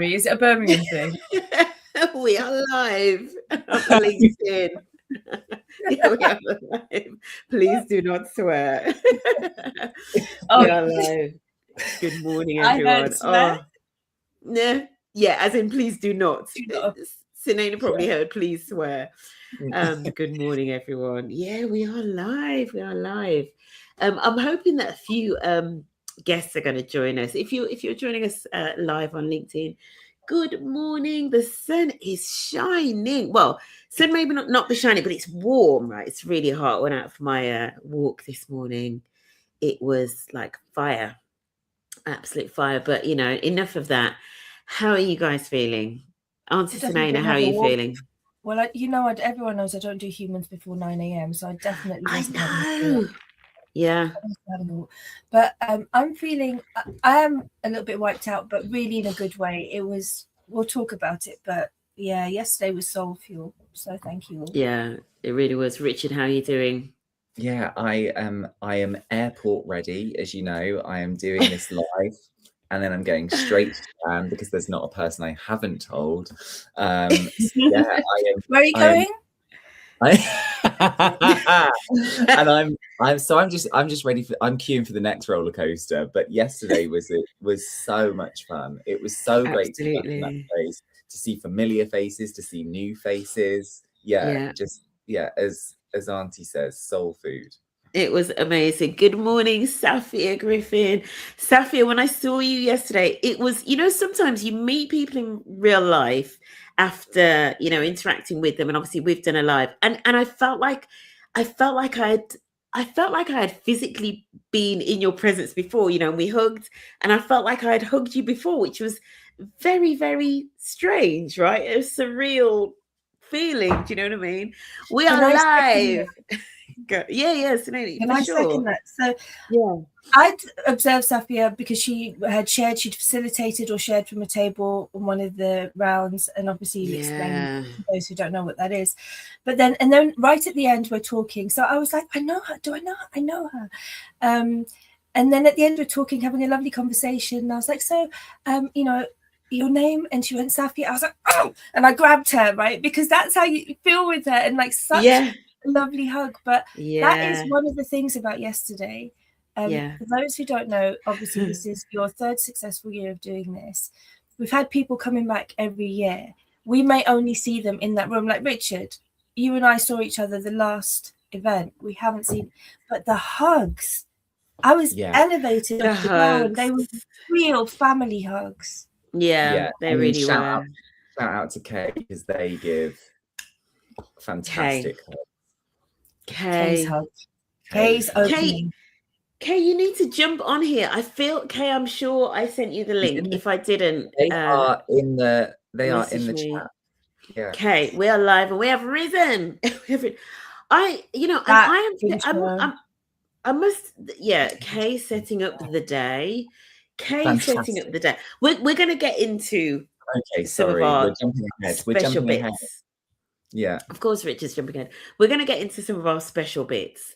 Is it a Birmingham thing? We are live on LinkedIn. Yeah, we are live. Please do not swear. We are live. Good morning, everyone. I don't swear. Yeah, as in please do not. Do not. Sunaina probably heard please swear. Good morning, everyone. Yeah, we are live. We are live. I'm hoping that a few guests are going to join us. If you're joining us live on LinkedIn, good morning. The sun is shining. Well, sun maybe not be shining, but it's warm, right? It's really hot. I went out for my walk this morning. It was like fire, absolute fire. But enough of that. How are you guys feeling? Auntie Sunaina, how are you feeling? Well, everyone knows I don't do humans before 9 a.m, so I definitely wasn't having a walk. Yeah. But I'm feeling, I am a little bit wiped out, but really in a good way. We'll talk about it, but yeah, yesterday was soul fuel, so thank you all. Yeah, it really was. Richard, how are you doing? Yeah, I am airport ready. As you know, I am doing this live. And then I'm going straight to Japan because there's not a person I haven't told. Yeah, I am. Where are you going? And I'm just ready for. I'm queuing for the next roller coaster. But yesterday was so much fun. It was so great to be back in that place, to see familiar faces, to see new faces. Yeah. As Auntie says, soul food. It was amazing. Good morning, Safia Griffin. Safia, when I saw you yesterday, it was, sometimes you meet people in real life after, interacting with them. And obviously we've done a live. And I felt like I had physically been in your presence before, and we hugged, and I felt like I had hugged you before, which was very, very strange, right? It was a surreal feeling. Do you know what I mean? We are live. Yeah, Sunaina, and I second that. So yeah, I'd observed Safia because she'd facilitated or shared from a table on one of the rounds, and obviously you explained to those who don't know what that is. But then right at the end we're talking, so I was like, I know her. Do I know her? I know her. And then at the end we're talking, having a lovely conversation, and I was like, so your name? And she went, Safia. I was like, oh, and I grabbed her, right, because that's how you feel with her, and like such a lovely hug. But that is one of the things about yesterday. For those who don't know, obviously this is your third successful year of doing this. We've had people coming back every year. We may only see them in that room, like Richard, you and I saw each other the last event. We haven't seen, but the hugs, I was elevated off the ground. They were real family hugs. Yeah, they really were. Shout out to Kay, because they give fantastic hugs. Kay's hugs. Kay's opening. Kay, you need to jump on here. I feel, Kay, I'm sure I sent you the link. If I didn't, they are in the chat. Yeah. Kay, we are live and we have risen. I Kay setting up the day. Setting up the day. We're going to get into some of our special bits. Yeah, of course, Richard's jumping ahead. We're going to get into some of our special bits.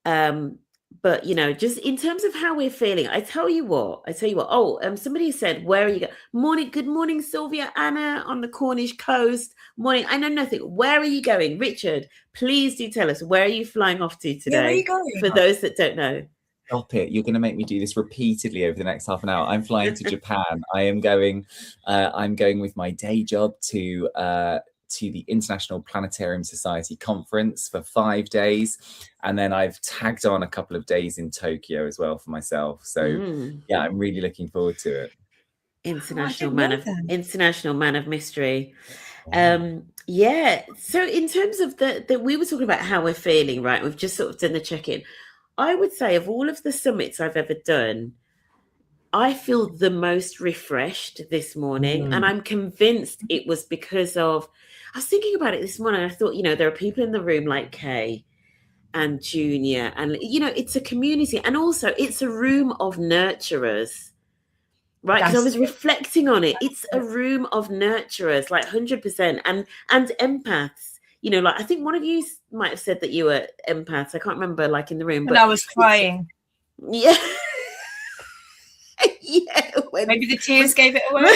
But just in terms of how we're feeling, I tell you what. Oh, somebody said, where are you going? Good morning, Sylvia Anna on the Cornish coast. Morning. I know nothing. Where are you going? Richard, please do tell us, where are you flying off to today? Where are you going? For those that don't know. Stop it. You're going to make me do this repeatedly over the next half an hour. I'm flying to Japan. I'm going with my day job to the International Planetarium Society conference for 5 days, and then I've tagged on a couple of days in Tokyo as well for myself. So yeah, I'm really looking forward to it. International man of mystery. Yeah. So in terms of the we were talking about how we're feeling, right? We've just sort of done the check-in. I would say of all of the summits I've ever done, I feel the most refreshed this morning, and I'm convinced it was because of, I was thinking about it this morning, and I thought, there are people in the room like Kay and Junior, and, it's a community, and also it's a room of nurturers, right? Because I was reflecting on it. It's a room of nurturers, like 100%, and empaths. I think one of you might have said that you were empaths. I can't remember, like in the room. But I was crying. Yeah. Yeah. Maybe the tears gave it away.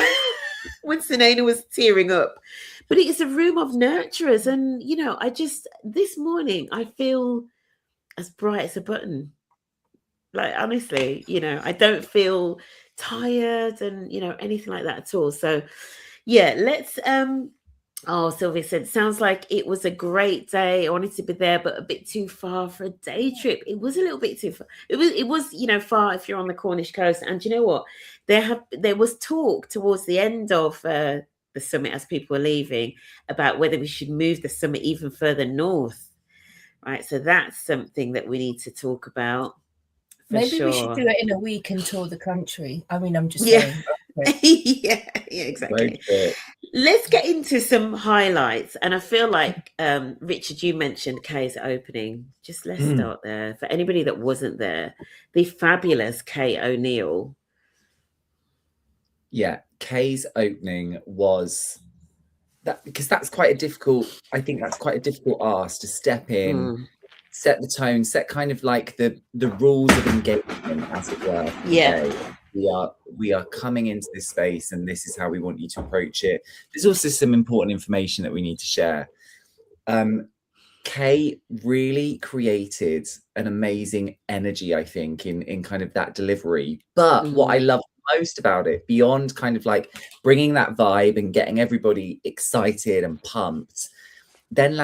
when Sunaina was tearing up. But it is a room of nurturers. And, you know, this morning, I feel as bright as a button. Like, honestly, you know, I don't feel tired and, you know, anything like that at all. So, yeah, let's... Oh, Sylvia said, sounds like it was a great day. I wanted to be there, but a bit too far for a day trip. It was a little bit too far. It was, you know, far if you're on the Cornish coast. And you know what? There was talk towards the end of the summit as people were leaving about whether we should move the summit even further north. Right. So that's something that we need to talk about. Maybe we should do it in a week and tour the country. I mean, I'm just saying. Yeah, exactly. Let's get into some highlights. And I feel like, Richard, you mentioned Kay's opening. Just let's start there. For anybody that wasn't there, the fabulous Kay O'Neill. Yeah, Kay's opening was that, because that's quite a difficult, I think that's quite a difficult ask to step in, set the tone, set kind of like the rules of engagement, as it were. Yeah. We are coming into this space and this is how we want you to approach it. There's also some important information that we need to share. Kay really created an amazing energy, I think, in kind of that delivery. But what I love most about it, beyond kind of like bringing that vibe and getting everybody excited and pumped, then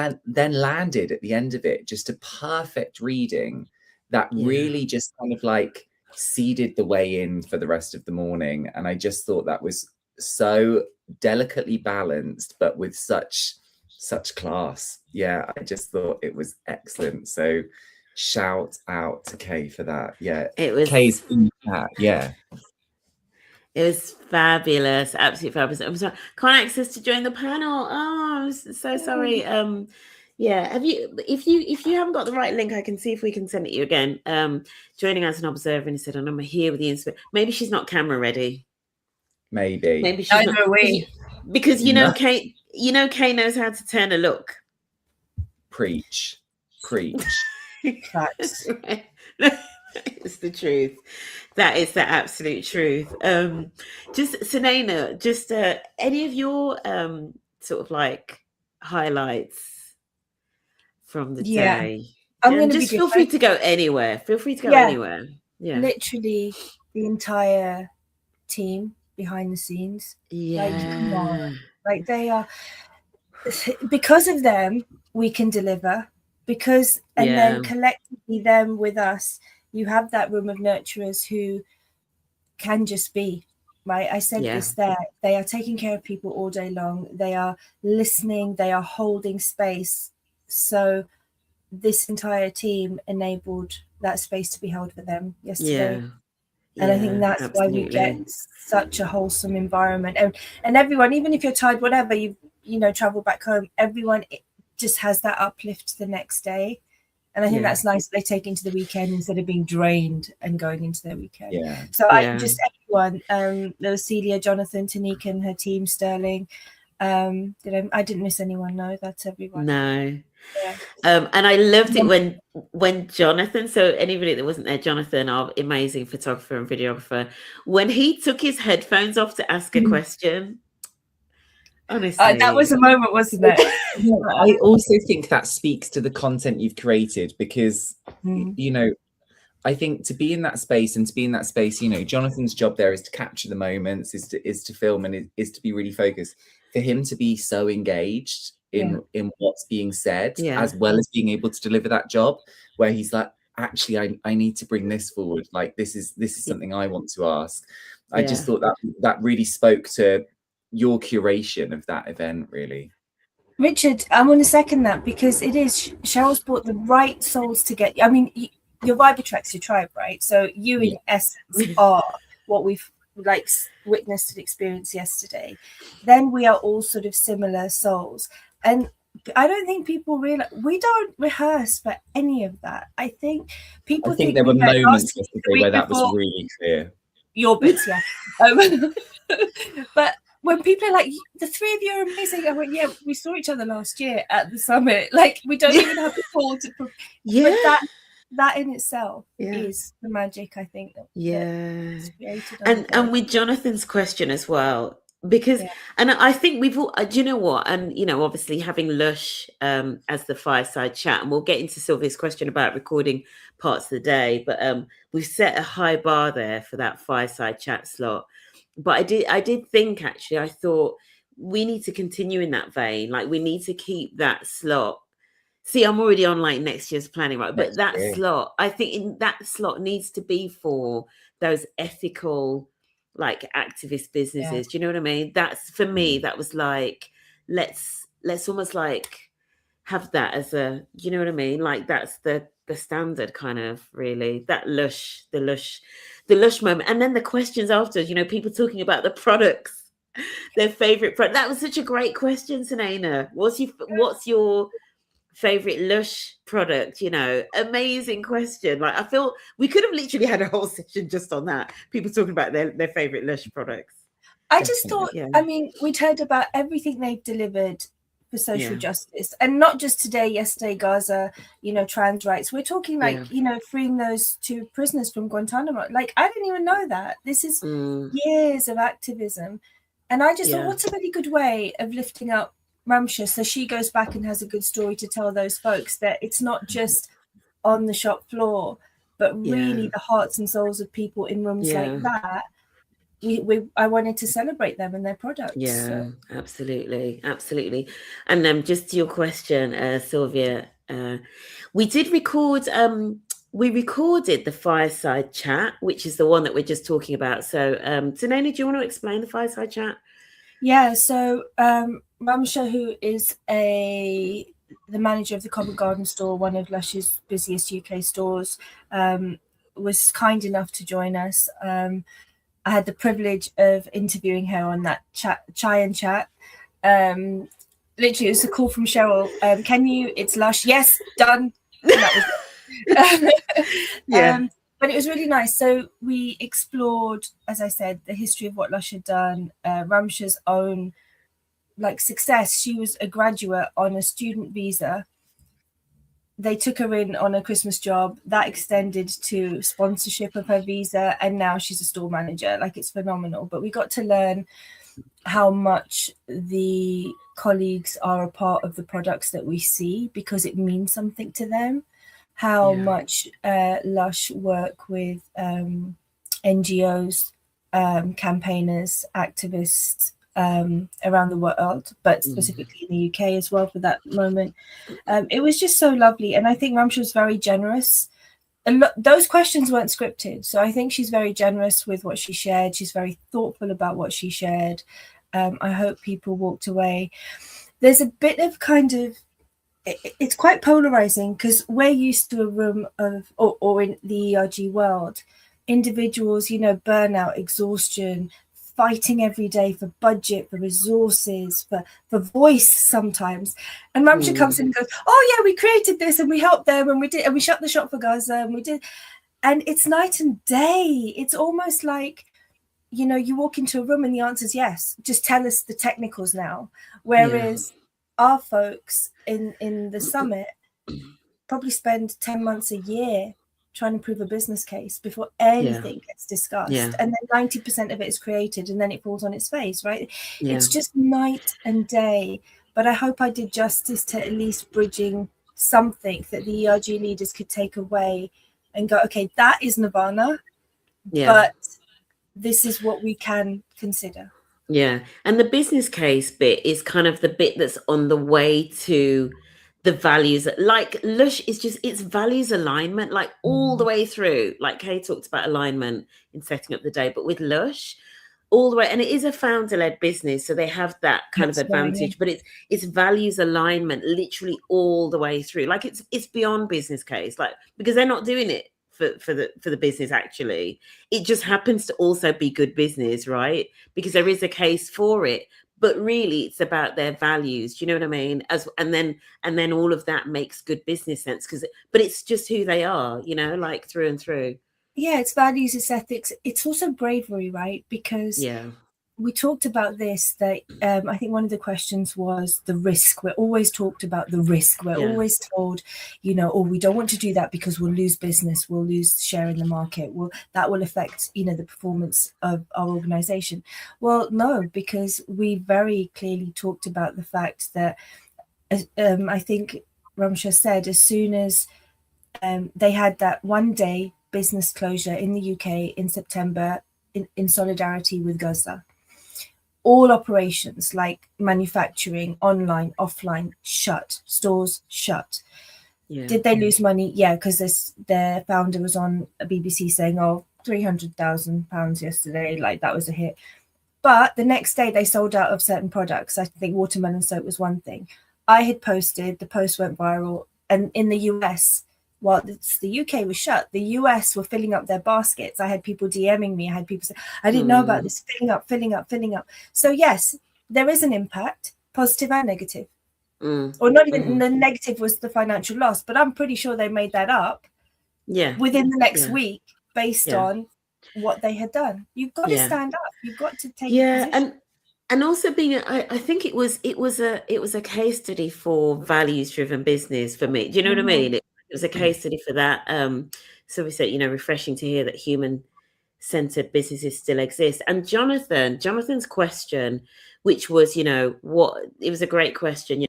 landed at the end of it just a perfect reading that really just kind of like seeded the way in for the rest of the morning. And I just thought that was so delicately balanced, but with such class. Yeah, I just thought it was excellent. So shout out to Kay for that. Yeah, it was Kay's in that. Yeah, it was fabulous, absolutely fabulous. I'm sorry, can't access to join the panel. Oh, I'm so sorry. Yeah, if you haven't got the right link, I can see if we can send it you again. Joining as an observer, and he said, and I'm here with the inspector. Maybe she's not camera ready. Maybe she's not, because you know Kay knows how to turn a look. Preach. Facts. It's the truth. That is the absolute truth. Just Sunaina, just any of your sort of like highlights from the day. I'm going to just feel free to go anywhere. Yeah, literally the entire team behind the scenes. Like they are, because of them we can deliver, because then collectively them with us, you have that room of nurturers who can just be right. I said this there. They are taking care of people all day long. They are listening. They are holding space. So this entire team enabled that space to be held for them yesterday. And I think that's why we get such a wholesome environment. And everyone, even if you're tired, whatever, you travel back home, everyone just has that uplift the next day. And I think that's nice. They take into the weekend instead of being drained and going into their weekend. Yeah. So I just, everyone, there was Celia, Jonathan, Tanika and her team, Sterling. I didn't miss anyone. No, that's everyone. No. Yeah. And I loved it when Jonathan, so anybody that wasn't there, Jonathan, our amazing photographer and videographer, when he took his headphones off to ask a question. Honestly, that was a moment, wasn't it? I also think that speaks to the content you've created, because I think to be in that space, Jonathan's job there is to capture the moments, is to film, and is to be really focused. For him to be so engaged in what's being said, as well as being able to deliver that job, where he's like, actually, I need to bring this forward. Like this is something I want to ask. I just thought that really spoke to your curation of that event, really. Richard, I want to second that, because it is, Cheryl's brought the right souls together. I mean, your vibe attracts your tribe, right? So you in essence are what we've like witnessed and experienced yesterday. Then we are all sort of similar souls, and I don't think people realize we don't rehearse for any of that. I think people think there were moments yesterday where that was really clear. Your bits, but when people are like, the three of you are amazing, I went, we saw each other last year at the summit. Like, we don't even have to call to but that in itself is the magic, I think. That and with Jonathan's question as well, Because, and I think we've all, do you know what? And, you know, obviously having Lush as the fireside chat, and we'll get into Sylvia's question about recording parts of the day, but we've set a high bar there for that fireside chat slot. But I did think, actually, I thought we need to continue in that vein. Like, we need to keep that slot. See, I'm already on like next year's planning, right? But that slot, I think in that slot needs to be for those ethical, like activist businesses. Do you know what I mean? That's, for me, that was like, let's almost like have that as a, you know what I mean? Like that's the standard kind of, really, that the lush moment. And then the questions after, you know, people talking about the products, their favorite product. That was such a great question, Sunaina. What's your favorite Lush product? You know, amazing question. Like, I feel we could have literally had a whole session just on that, people talking about their favorite Lush products. I just thought, I mean, we'd heard about everything they've delivered for social justice, and not just today, yesterday, Gaza, you know, trans rights. We're talking like, you know, freeing those 2 prisoners from Guantanamo. Like, I didn't even know that. This is years of activism. And I just thought, what's a really good way of lifting up Ramsha, so she goes back and has a good story to tell those folks that it's not just on the shop floor, but really the hearts and souls of people in rooms like that. I wanted to celebrate them and their products. Absolutely. And just to your question, Sylvia, we did record we recorded the fireside chat, which is the one that we're just talking about. So Sunaina, do you want to explain the fireside chat? So Ramsha, who is the manager of the Covent Garden store, one of Lush's busiest UK stores, was kind enough to join us. I had the privilege of interviewing her on that chai and chat. Literally, it was a call from Sheryl. It's Lush. Yes, done. But it was really nice. So we explored, as I said, the history of what Lush had done, Ramsha's own like success. She was a graduate on a student visa. They took her in on a Christmas job that extended to sponsorship of her visa, and now she's a store manager. Like, it's phenomenal. But we got to learn how much the colleagues are a part of the products that we see, because it means something to them. How much Lush work with NGOs, campaigners, activists around the world, but specifically in the UK as well for that moment. It was just so lovely. And I think Ramsha was very generous. Those questions weren't scripted. So I think she's very generous with what she shared. She's very thoughtful about what she shared. I hope people walked away. There's a bit of kind of, it's quite polarizing, because we're used to a room of, or in the ERG world, individuals, you know, burnout, exhaustion, fighting every day for budget, for resources, for voice sometimes. And Ramsha comes in and goes, oh yeah, we created this and we helped them and we did, and we shut the shop for Gaza and we did. And it's night and day. It's almost like, you know, you walk into a room and the answer is yes, just tell us the technicals now. Whereas our folks in the summit probably spend 10 months a year trying to prove a business case before anything gets discussed. And then 90% of it is created and then it falls on its face, right? It's just night and day. But I hope I did justice to at least bridging something that the ERG leaders could take away and go, okay, that is Nirvana, but this is what we can consider. And the business case bit is kind of the bit that's on the way to the values. Like Lush is just, it's values alignment, like all the way through. Like Kay talked about alignment in setting up the day, but with Lush, all the way, and it is a founder-led business, so they have that kind of advantage. But it's values alignment literally all the way through. Like it's beyond business case, like, because they're not doing it for the business. Actually, it just happens to also be good business, right? Because there is a case for it, but really it's about their values. Do you know what I mean? And then all of that makes good business sense, but it's just who they are, you know, like through and through. It's values, it's ethics, it's also bravery, right? Because we talked about this, that I think one of the questions was the risk. We're always talked about the risk. We're always told, we don't want to do that because we'll lose business, we'll lose share in the market, that will affect, the performance of our organization. Well, no, because we very clearly talked about the fact that, I think Ramsha said, as soon as they had that one day business closure in the UK in September in solidarity with Gaza, all operations like manufacturing, online, offline, shut, stores shut. Yeah. Did they lose money? Yeah, because their founder was on a BBC saying, £300,000 yesterday, like that was a hit. But the next day they sold out of certain products. I think watermelon soap was one thing. I had posted, the post went viral, and in the US, while the UK was shut, the US were filling up their baskets. I had people DMing me. I had people say, I didn't know about this, filling up. So yes, there is an impact, positive and negative. Or not even the negative was the financial loss, but I'm pretty sure they made that up within the next week based on what they had done. You've got to stand up. You've got to take a position. And also being, I think it was a case study for values-driven business for me. Do you know what I mean? It was a case study for that. So we said, refreshing to hear that human-centered businesses still exist. And Jonathan's question, which was, it was a great question.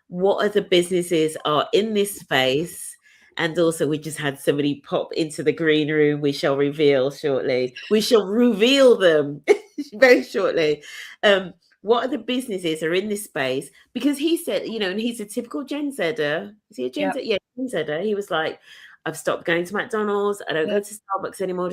What other businesses are in this space? And also, we just had somebody pop into the green room. We shall reveal shortly. We shall reveal them very shortly. What other businesses are in this space? Because he said, and he's a typical Gen Zer. Is he a Gen Zer? Yeah, Gen Zer. He was like, I've stopped going to McDonald's. I don't go to Starbucks anymore.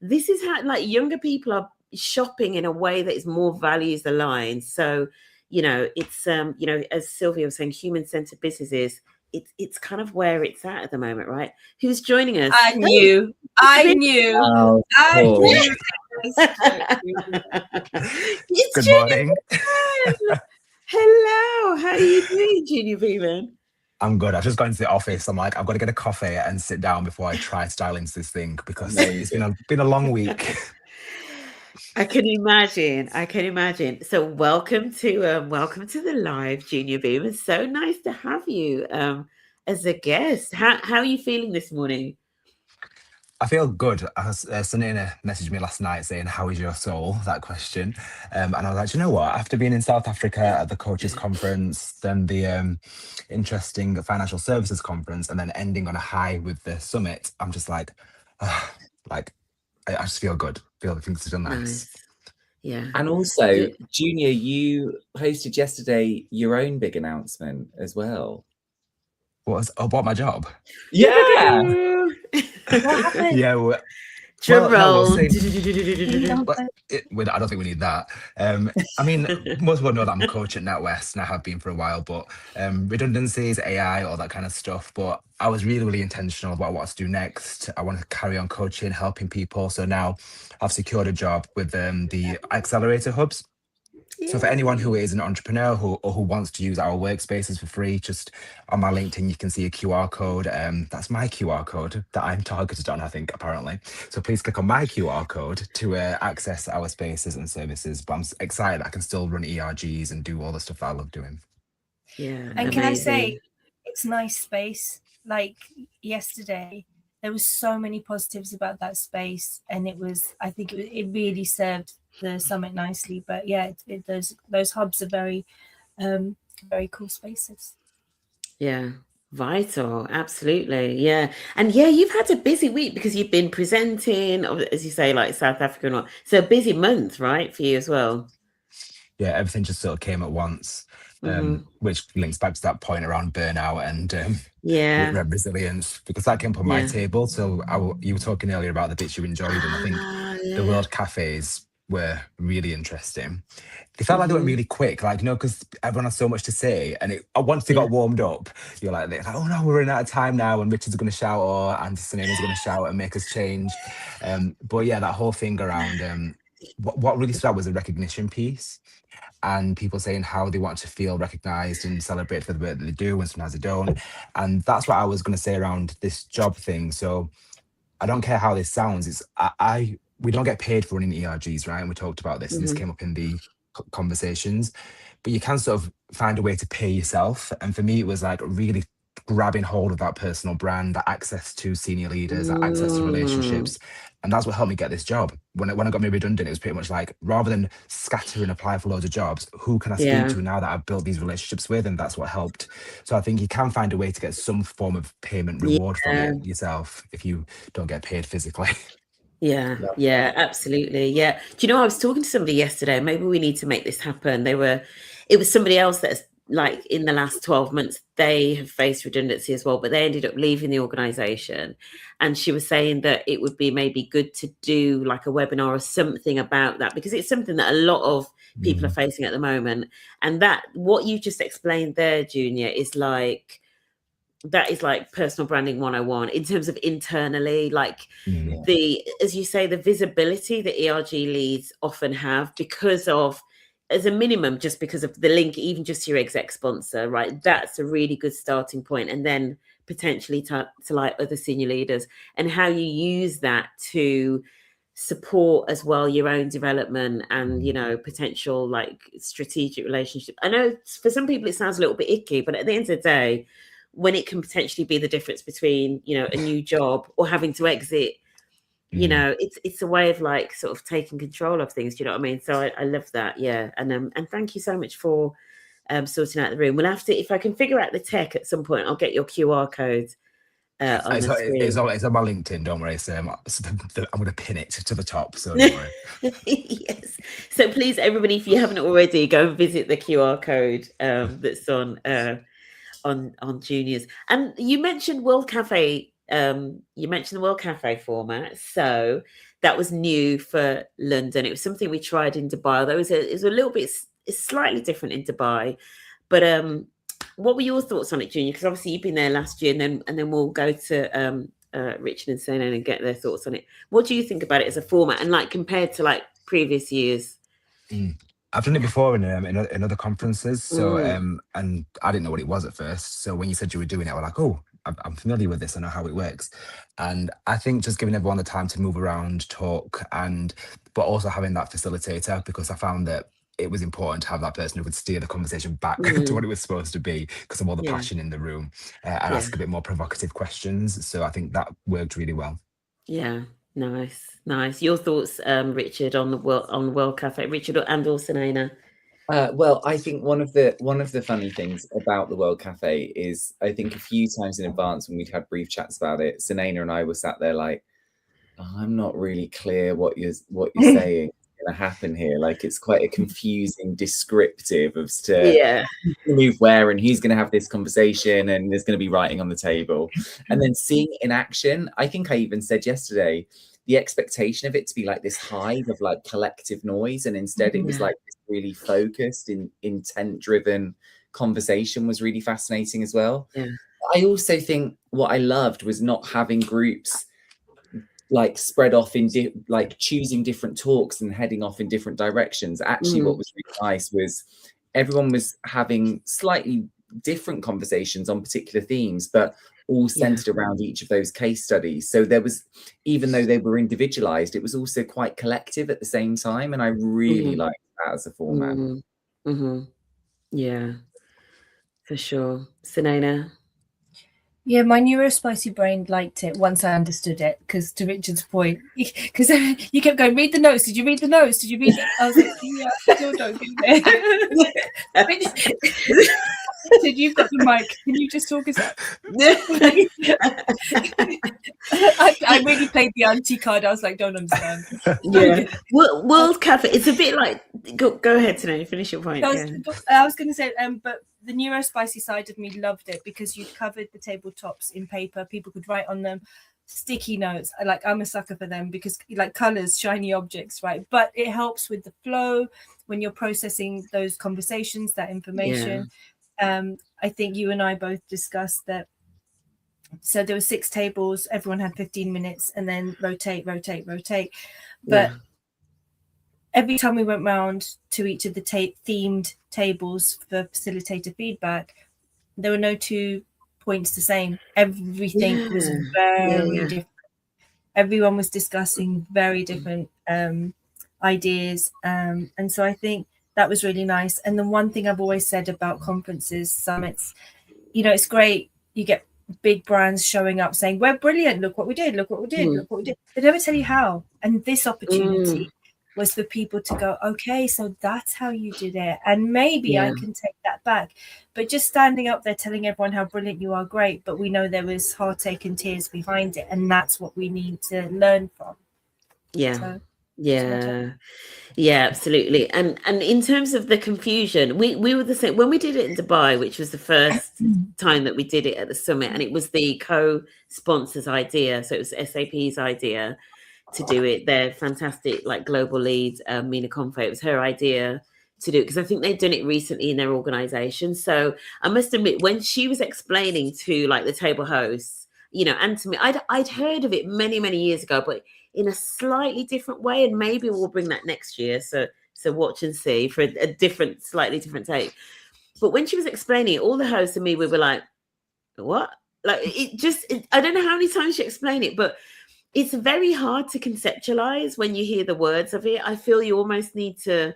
This is how younger people are shopping in a way that is more values aligned. So, it's as Sylvia was saying, human-centered businesses. It's kind of where it's at the moment, right? Who's joining us? I knew. Good morning. Hello. How are you doing, Junior Beeman? I'm good. I've just gone into the office. I'm like, I've got to get a coffee and sit down before I try to dial into this thing because it's been a long week. I can imagine. So welcome to the live, Junior Beam. It's so nice to have you as a guest. How are you feeling this morning? I feel good. Sunaina messaged me last night saying, how is your soul? That question. And I was like, you know what? After being in South Africa at the coaches conference, then the interesting financial services conference, and then ending on a high with the summit, I'm just like, I just feel good. Feel things are done nice. Yeah. And also, Junior, you hosted yesterday your own big announcement as well. About my job? Yeah. Yeah. Drum roll. I don't think we need that. I mean, most people know that I'm a coach at NatWest and I have been for a while, but redundancies, AI, all that kind of stuff. But I was really, really intentional about what to do next. I want to carry on coaching, helping people. So now I've secured a job with the accelerator hubs. So for anyone who is an entrepreneur who wants to use our workspaces for free, just on my LinkedIn, you can see a QR code. That's my QR code that I'm targeted on, I think, apparently. So please click on my QR code to access our spaces and services. But I'm excited that I can still run ERGs and do all the stuff that I love doing. Yeah. And amazing. Can I say, it's nice space. Like yesterday, there was so many positives about that space. And I think it really served the summit nicely. But yeah, those hubs are very very cool spaces. Yeah, vital, absolutely. Yeah. And yeah, you've had a busy week because you've been presenting, as you say, like South Africa and all. So a busy month, right, for you as well? Yeah, everything just sort of came at once, which links back to that point around burnout and resilience, because that came up on my table. So you were talking earlier about the bits you enjoyed, and I think the World Cafés were really interesting. They felt like they went really quick, because everyone has so much to say, and once they got warmed up, you're like, oh no, we're running out of time now, and Richard's going to shout, or Auntie Sunaina's going to shout and make us change. But yeah, that whole thing around what really stood out was the recognition piece, and people saying how they want to feel recognized and celebrate for the work that they do, and sometimes they don't. And that's what I was going to say around this job thing. So I don't care how this sounds. I we don't get paid for running ERGs, right? And we talked about this, and this came up in the conversations, but you can sort of find a way to pay yourself. And for me, it was like really grabbing hold of that personal brand, that access to senior leaders, that access to relationships. And that's what helped me get this job. When I got made redundant, it was pretty much like, rather than scatter and apply for loads of jobs, who can I speak to now that I've built these relationships with? And that's what helped. So I think you can find a way to get some form of payment reward from it yourself if you don't get paid physically. Yeah, absolutely. Yeah. Do you know, I was talking to somebody yesterday, maybe we need to make this happen. It was somebody else that's like in the last 12 months, they have faced redundancy as well, but they ended up leaving the organization. And she was saying that it would be maybe good to do like a webinar or something about that, because it's something that a lot of people are facing at the moment. And that what you just explained there, Junior, is like, that is like personal branding 101 in terms of internally, like as you say, the visibility that ERG leads often have because of, as a minimum, just because of the link, even just your exec sponsor, right? That's a really good starting point. And then potentially to like other senior leaders, and how you use that to support as well your own development and, you know, potential like strategic relationship. I know for some people it sounds a little bit icky, but at the end of the day, when it can potentially be the difference between, you know, a new job or having to exit, you know, it's a way of like sort of taking control of things. Do you know what I mean? So I love that. Yeah. And thank you so much for sorting out the room. We'll have to, if I can figure out the tech at some point, I'll get your QR code on the screen. It's on my LinkedIn, don't worry. So I'm going to pin it to the top. So don't worry. Yes. So please, everybody, if you haven't already, go and visit the QR code that's on Junior's. And you mentioned World Café. You mentioned the World Café format, so that was new for London. It was something we tried in Dubai, although it was a little bit, it's slightly different in Dubai. But what were your thoughts on it, Junior? Because obviously you've been there last year, and then we'll go to Richard and Sunaina and get their thoughts on it. What do you think about it as a format, and like compared to like previous years? I've done it before in other conferences, so and I didn't know what it was at first. So when you said you were doing it, I was like, oh, I'm familiar with this. I know how it works. And I think just giving everyone the time to move around, talk, but also having that facilitator, because I found that it was important to have that person who would steer the conversation back to what it was supposed to be, because of all the passion in the room, and ask a bit more provocative questions. So I think that worked really well. Yeah. Nice. Your thoughts, Richard, on the World Café, Richard and or Sunaina? Well, I think one of the funny things about the World Café is, I think a few times in advance when we'd had brief chats about it, Sunaina and I were sat there like, oh, I'm not really clear what you're saying is going to happen here. Like, it's quite a confusing descriptive as to move where and who's going to have this conversation, and there's going to be writing on the table. And then seeing it in action, I think I even said yesterday, the expectation of it to be like this hive of like collective noise, and instead it was like this really focused, intent-driven conversation was really fascinating as well. I also think what I loved was not having groups like spread off in like choosing different talks and heading off in different directions. Actually, what was really nice was everyone was having slightly different conversations on particular themes, but all centered around each of those case studies. So there was, even though they were individualized, it was also quite collective at the same time. And I really liked that as a format. Yeah, for sure. Sunaina? Yeah, my neurospicy brain liked it once I understood it, because to Richard's point, because you kept going, read the notes. Did you read the notes? Did you read it? I was like, yeah, I still don't get it. Richard, you've got the mic. Can you just talk us up? I really played the anti card. I was like, don't understand. World Café, it's a bit like, go ahead, Sunaina, finish your point. I was going to say, but the neurospicy side of me loved it, because you covered the tabletops in paper. People could write on them. Sticky notes, I'm a sucker for them, because like colors, shiny objects, right? But it helps with the flow when you're processing those conversations, that information. I think you and I both discussed that. So there were 6 tables, everyone had 15 minutes, and then rotate. But every time we went round to each of the themed tables for facilitator feedback, there were no 2 points the same. Everything was very different. everyone was discussing very different ideas, and so I think that was really nice. And the one thing I've always said about conferences, summits, it's great, you get big brands showing up saying we're brilliant, look what we did, look what we did, look what we did. They never tell you how. And this opportunity was for people to go, okay, so that's how you did it, and maybe I can take that back. But just standing up there telling everyone how brilliant you are, great, but we know there was heartache and tears behind it, and that's what we need to learn from. Yeah, absolutely. And in terms of the confusion, we were the same when we did it in Dubai, which was the first time that we did it at the summit, and it was the co-sponsor's idea. So it was SAP's idea to do it. Their fantastic global lead, Mina Confe, it was her idea to do it, because I think they'd done it recently in their organization. So I must admit, when she was explaining to the table hosts, and to me, I'd heard of it many, many years ago, but in a slightly different way, and maybe we'll bring that next year. So watch and see for a different, slightly different take. But when she was explaining it, all the hosts and me, we were like, what? I don't know how many times she explained it, but it's very hard to conceptualize when you hear the words of it. I feel you almost need to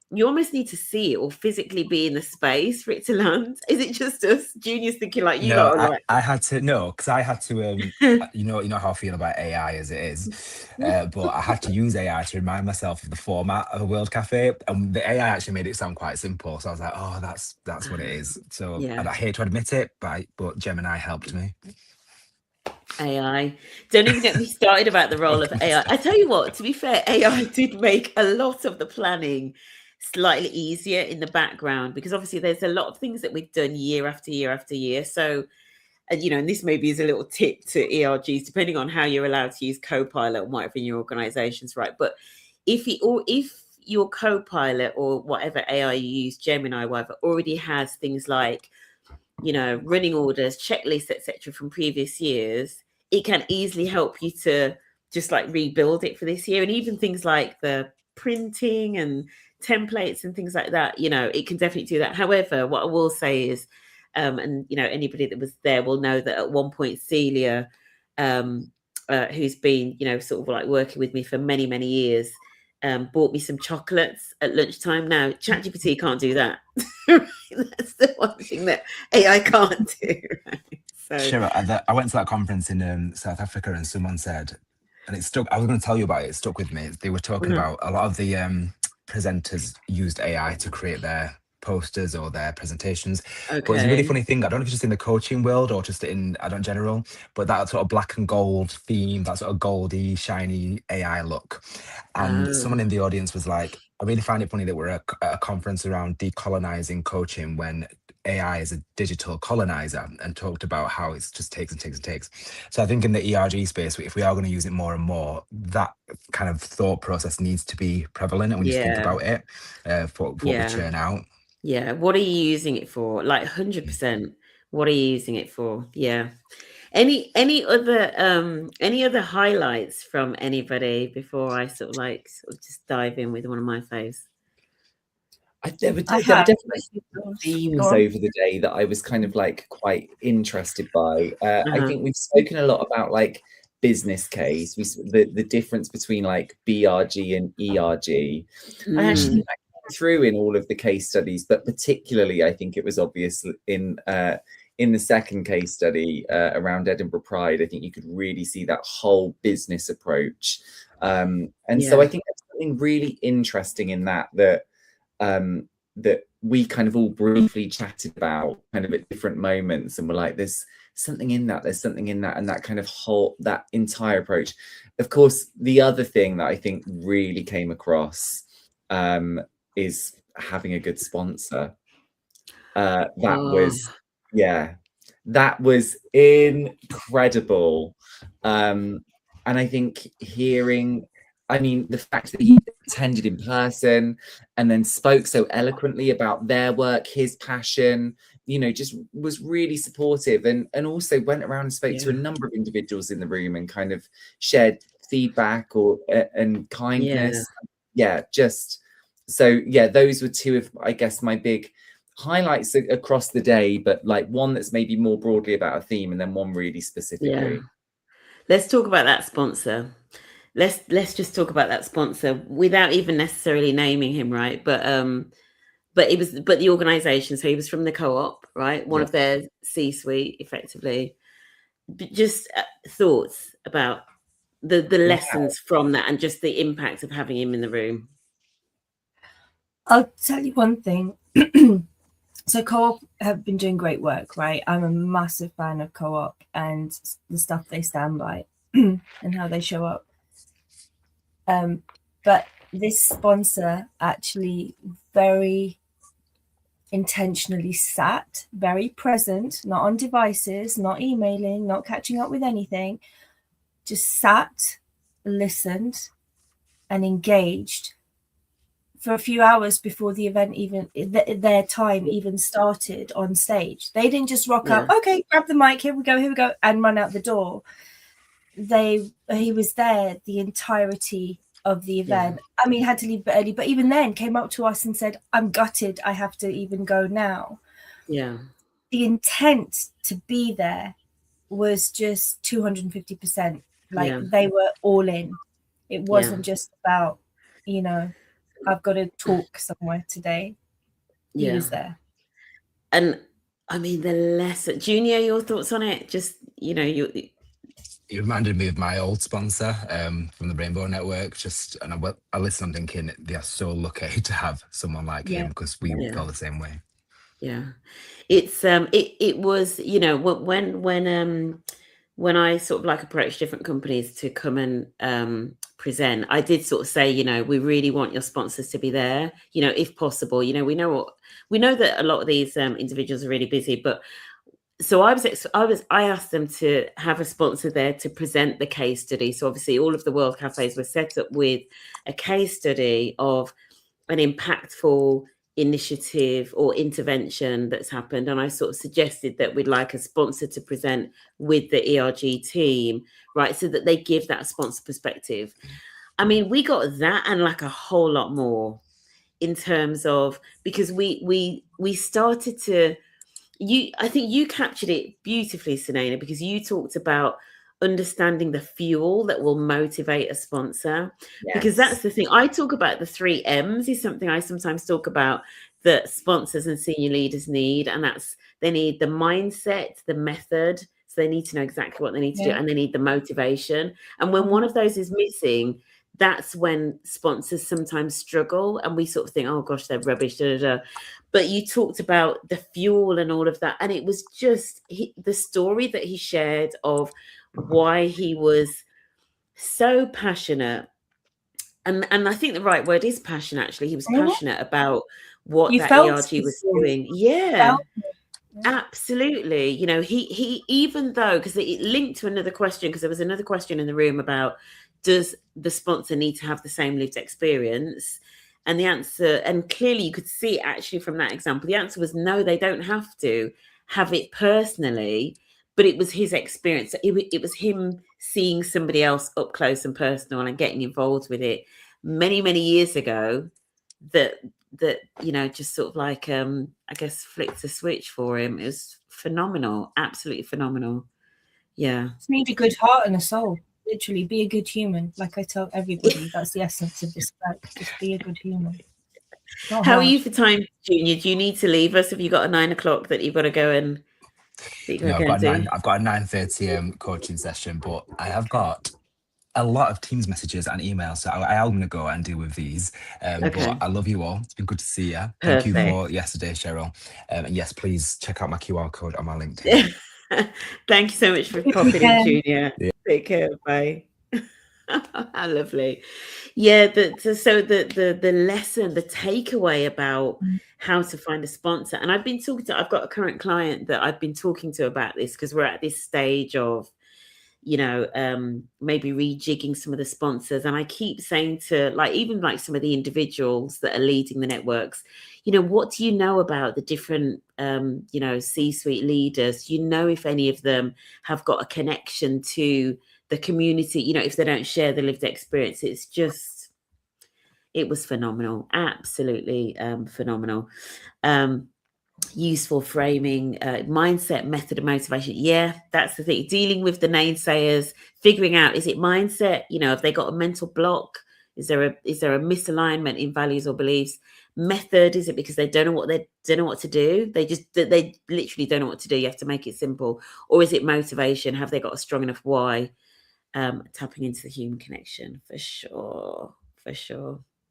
see it or physically be in the space for it to land. Is it just us juniors thinking I had to because I had to you know how I feel about AI as it is, but I had to use AI to remind myself of the format of a World Café, and the AI actually made it sound quite simple. So I was like, oh, that's what it is. So and I hate to admit it, but Gemini helped me. AI. Don't even get me started about the role of AI. I tell you what, to be fair, AI did make a lot of the planning slightly easier in the background, because obviously there's a lot of things that we've done year after year after year. So, and this maybe is a little tip to ERGs, depending on how you're allowed to use Copilot and whatever in your organizations, right? But if your Copilot or whatever AI you use, Gemini, whatever, already has things like, running orders, checklists, etc., from previous years, it can easily help you to just rebuild it for this year. And even things like the printing and templates and things like that, it can definitely do that. However, what I will say is, and anybody that was there will know that at one point Celia, who's been sort of working with me for many, many years, bought me some chocolates at lunchtime. Now ChatGPT can't do that. That's the one thing that AI can't do. Right? So Sheryl, I went to that conference in South Africa, and someone said, and it stuck. I was going to tell you about it. It stuck with me. They were talking about a lot of the presenters used AI to create their posters or their presentations. Okay. But it's a really funny thing. I don't know if it's just in the coaching world or just in general, but that sort of black and gold theme, that sort of goldy, shiny AI look. And someone in the audience was like, I really find it funny that we're at a conference around decolonizing coaching when AI is a digital colonizer, and talked about how it just takes and takes and takes. So I think in the ERG space, if we are going to use it more and more, that kind of thought process needs to be prevalent, and when you think about it, for what we churn out. Yeah. What are you using it for? 100%. What are you using it for? Yeah. Any other highlights from anybody before I sort of just dive in with one of my faves? There were definitely themes over the day that I was kind of quite interested by. I think we've spoken a lot about business case, the difference between BRG and ERG. I actually think that came through in all of the case studies, but particularly I think it was obvious in the second case study around Edinburgh Pride. I think you could really see that whole business approach, and so I think there's something really interesting in that we kind of all briefly chatted about kind of at different moments, and we're like, there's something in that, and that kind of whole, that entire approach. Of course, the other thing that I think really came across is having a good sponsor. That was incredible. And I think the fact that he attended in person and then spoke so eloquently about their work, his passion, just was really supportive, and also went around and spoke to a number of individuals in the room and kind of shared feedback and kindness. Those were two of, I guess, my big highlights across the day, but one that's maybe more broadly about a theme, and then one really specifically. let's talk about that sponsor. Let's just talk about that sponsor without even necessarily naming him, right? But the organization. So he was from the co-op, right? One of their C-suite, effectively. Just thoughts about the lessons from that and just the impact of having him in the room. I'll tell you one thing. So Co-op have been doing great work, right? I'm a massive fan of Co-op and the stuff they stand by and how they show up. But this sponsor actually very intentionally sat, very present, not on devices, not emailing, not catching up with anything, just sat, listened, and engaged for a few hours before the event even their time even started on stage. They didn't just rock up, okay, grab the mic, here we go, and run out the door. He was there the entirety of the event. I mean, had to leave a bit early, but even then came up to us and said, I'm gutted, I have to even go now. Yeah. The intent to be there was just 250%. Like they were all in. It wasn't just about, I've got to talk somewhere today. He was there. And I mean, the lesson, Junior, your thoughts on it? Just, it reminded me of my old sponsor from the Rainbow Network. And I listened, I'm thinking they are so lucky to have someone like him, because we felt the same way. Yeah, it's it was, when I sort of like approached different companies to come and present, I did sort of say, we really want your sponsors to be there, if possible. We know that a lot of these individuals are really busy, but so I asked them to have a sponsor there to present the case study. So obviously all of the World Cafes were set up with a case study of an impactful initiative or intervention that's happened, and I sort of suggested that we'd like a sponsor to present with the ERG team, right, so that they give that sponsor perspective. I mean, we got that and like a whole lot more in terms of, because we started to, I think you captured it beautifully, Sunaina, because you talked about understanding the fuel that will motivate a sponsor. Because that's the thing. I talk about the 3 M's is something I sometimes talk about that sponsors and senior leaders need. And that's, they need the mindset, the method. So they need to know exactly what they need to do, and they need the motivation. And when one of those is missing, that's when sponsors sometimes struggle and we sort of think, oh gosh, they're rubbish. Da, da, da. But you talked about the fuel and all of that. And it was just the story that he shared of why he was so passionate. And I think the right word is passion, actually. He was passionate about what that ERG was doing. Yeah, absolutely. He even though, because it linked to another question, because there was another question in the room about, does the sponsor need to have the same lived experience? And the answer, and clearly you could see actually from that example, the answer was no, they don't have to have it personally, but it was his experience. It was him seeing somebody else up close and personal and getting involved with it many, many years ago that just sort of like, I guess, flicked a switch for him. It was phenomenal, absolutely phenomenal. Yeah. You need a good heart and a soul. Literally, be a good human. Like I tell everybody, that's the essence of this book. Just be a good human. How are you for time, Junior? Do you need to leave us? Have you got a 9 o'clock that you've got to go and? No, I've got a 9:30 coaching session, but I have got a lot of Teams messages and emails, so I am going to go and deal with these. But I love you all. It's been good to see you. Thank you for yesterday, Sheryl. And yes, please check out my QR code on my LinkedIn. Thank you so much for popping in, Junior. Yeah. Take care. Bye. How lovely. Yeah. So the lesson, the takeaway about how to find a sponsor. And I've got a current client that I've been talking to about this, because we're at this stage of, maybe rejigging some of the sponsors. And I keep saying to even some of the individuals that are leading the networks, what do you know about the different, C-suite leaders? If any of them have got a connection to the community, if they don't share the lived experience. It was phenomenal. Absolutely phenomenal. useful framing, mindset, method, and motivation. Yeah, that's the thing. Dealing with the naysayers, figuring out, is it mindset? Have they got a mental block? Is there a misalignment in values or beliefs? Method, is it because they don't know what to do? They literally don't know what to do. You have to make it simple. Or is it motivation? Have they got a strong enough why? Tapping into the human connection, for sure.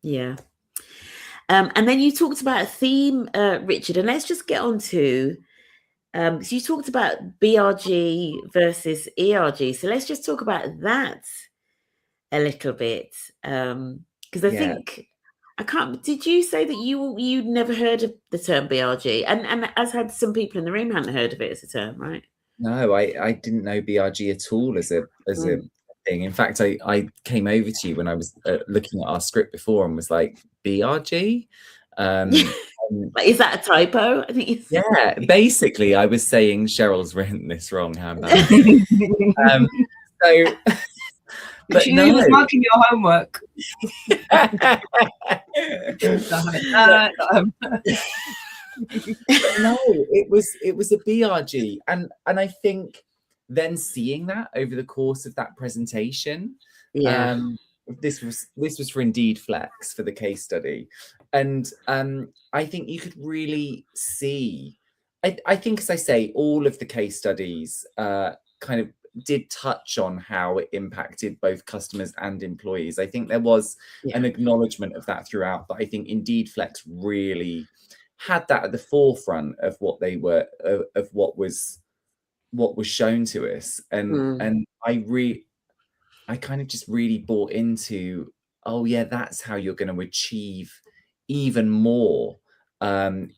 Yeah. And then you talked about a theme, Richard, and let's just get on to, so you talked about BRG versus ERG. So let's just talk about that a little bit. Because I think, did you say that you'd never heard of the term BRG? And as had some people in the room hadn't heard of it as a term, right? No, I didn't know BRG at all as a thing. In fact, I came over to you when I was looking at our script before and was like, BRG? Is that a typo? I think it's... Yeah, basically I was saying Sheryl's written this wrong, handbag. But you was marking your homework. No, it was a BRG, and I think then seeing that over the course of that presentation, this was for Indeed Flex for the case study, and I think you could really see. I think, as I say, all of the case studies kind of did touch on how it impacted both customers and employees. I think there was an acknowledgement of that throughout, but I think Indeed Flex really had that at the forefront of what they were, of what was shown to us, and I kind of just really bought into, oh yeah, that's how you're going to achieve even more.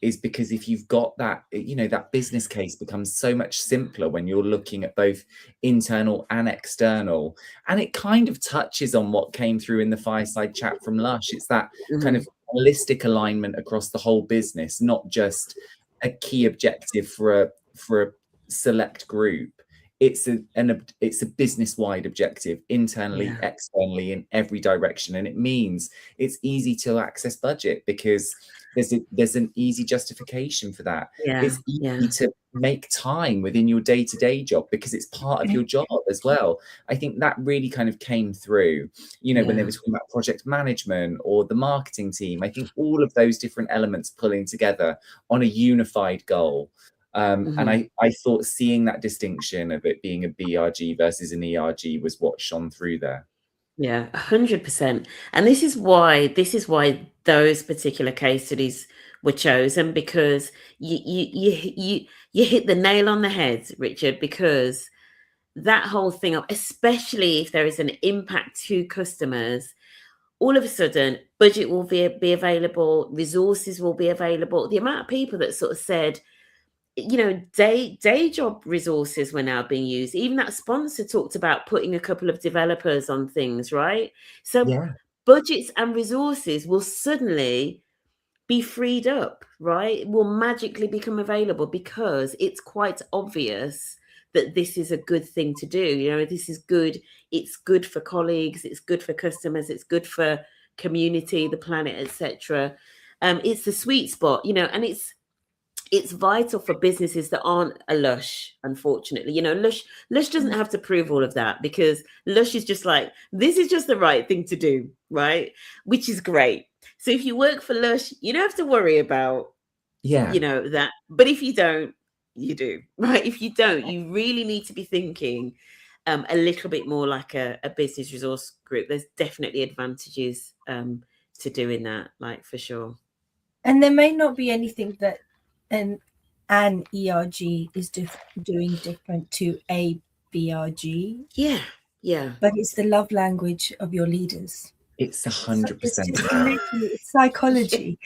Is because if you've got that, that business case becomes so much simpler when you're looking at both internal and external. And it kind of touches on what came through in the fireside chat from Lush. It's that kind of holistic alignment across the whole business, not just a key objective for a select group. It's a business-wide objective, internally, externally, in every direction. And it means it's easy to access budget because there's an easy justification for that. It's easy to make time within your day-to-day job because it's part of your job as well. I think that really kind of came through, when they were talking about project management or the marketing team. I think all of those different elements pulling together on a unified goal. And I thought seeing that distinction of it being a BRG versus an ERG was what shone through there. Yeah, 100%. And this is why those particular case studies were chosen, because you hit the nail on the head, Richard, because that whole thing of, especially if there is an impact to customers, all of a sudden budget will be available, resources will be available. The amount of people that sort of said, day job resources were now being used. Even that sponsor talked about putting a couple of developers on things, right? So budgets and resources will suddenly be freed up, right? It will magically become available because it's quite obvious that this is a good thing to do. This is good. It's good for colleagues. It's good for customers. It's good for community, the planet, etc. It's the sweet spot, and it's vital for businesses that aren't a Lush, unfortunately. Lush doesn't have to prove all of that, because Lush is just like, this is just the right thing to do, right? Which is great. So if you work for Lush, you don't have to worry about, that. But if you don't, you do, right? If you don't, you really need to be thinking a little bit more like a business resource group. There's definitely advantages to doing that, like, for sure. And there may not be anything that an ERG is doing different to a BRG. Yeah. But it's the love language of your leaders. It's 100%. It's psychology.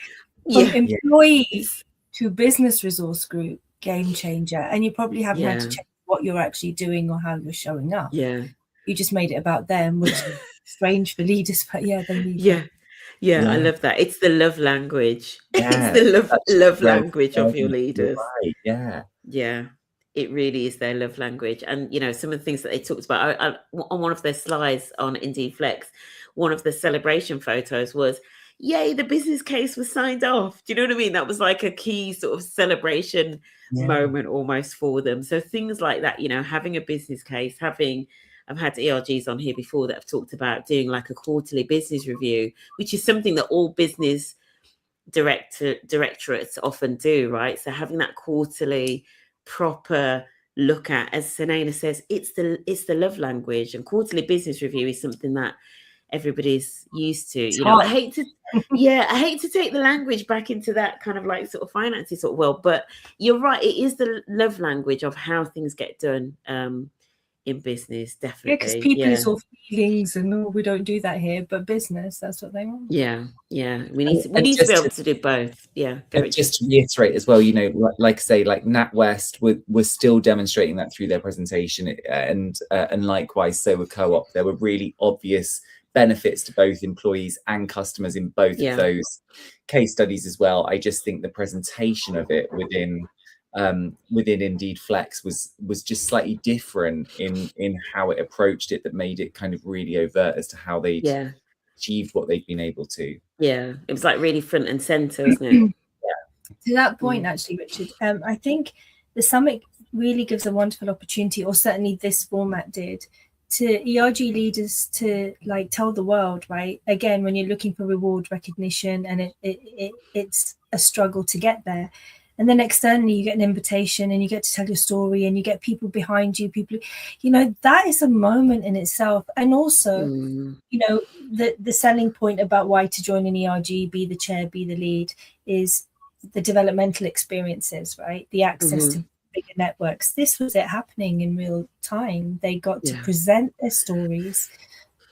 From employee to business resource group, game changer. And you probably haven't had to check what you're actually doing or how you're showing up. Yeah. You just made it about them, which is strange for leaders, but they need it. Yeah, I love that. It's the love language. It's the love language of your leaders. Right. Yeah. It really is their love language. And, some of the things that they talked about on one of their slides on Indeed Flex, one of the celebration photos was, yay, the business case was signed off. Do you know what I mean? That was like a key sort of celebration moment almost for them. So things like that, having a business case, I've had ERGs on here before that have talked about doing like a quarterly business review, which is something that all business directorates often do, right? So having that quarterly proper look at, as Sunaina says, it's the love language, and quarterly business review is something that everybody's used to. I hate to take the language back into that kind of like sort of financy sort of world, but you're right, it is the love language of how things get done in business, definitely. Because people is all feelings and we don't do that here, but business, that's what they want. We need to be able to do both. Just to reiterate as well, like I say, like NatWest was still demonstrating that through their presentation, and likewise so were Co-op. There were really obvious benefits to both employees and customers in both of those case studies as well. I just think the presentation of it within Indeed Flex was just slightly different in how it approached it, that made it kind of really overt as to how they achieved what they've been able to. It was like really front and center, isn't it? To that point, actually, Richard, I think the summit really gives a wonderful opportunity, or certainly this format did, to ERG leaders to like tell the world, right? Again, when you're looking for reward recognition, and it's a struggle to get there. And then externally, you get an invitation and you get to tell your story, and you get people behind you, that is a moment in itself. And also, the selling point about why to join an ERG, be the chair, be the lead, is the developmental experiences, right? The access to bigger networks. This was it happening in real time. They got to present their stories.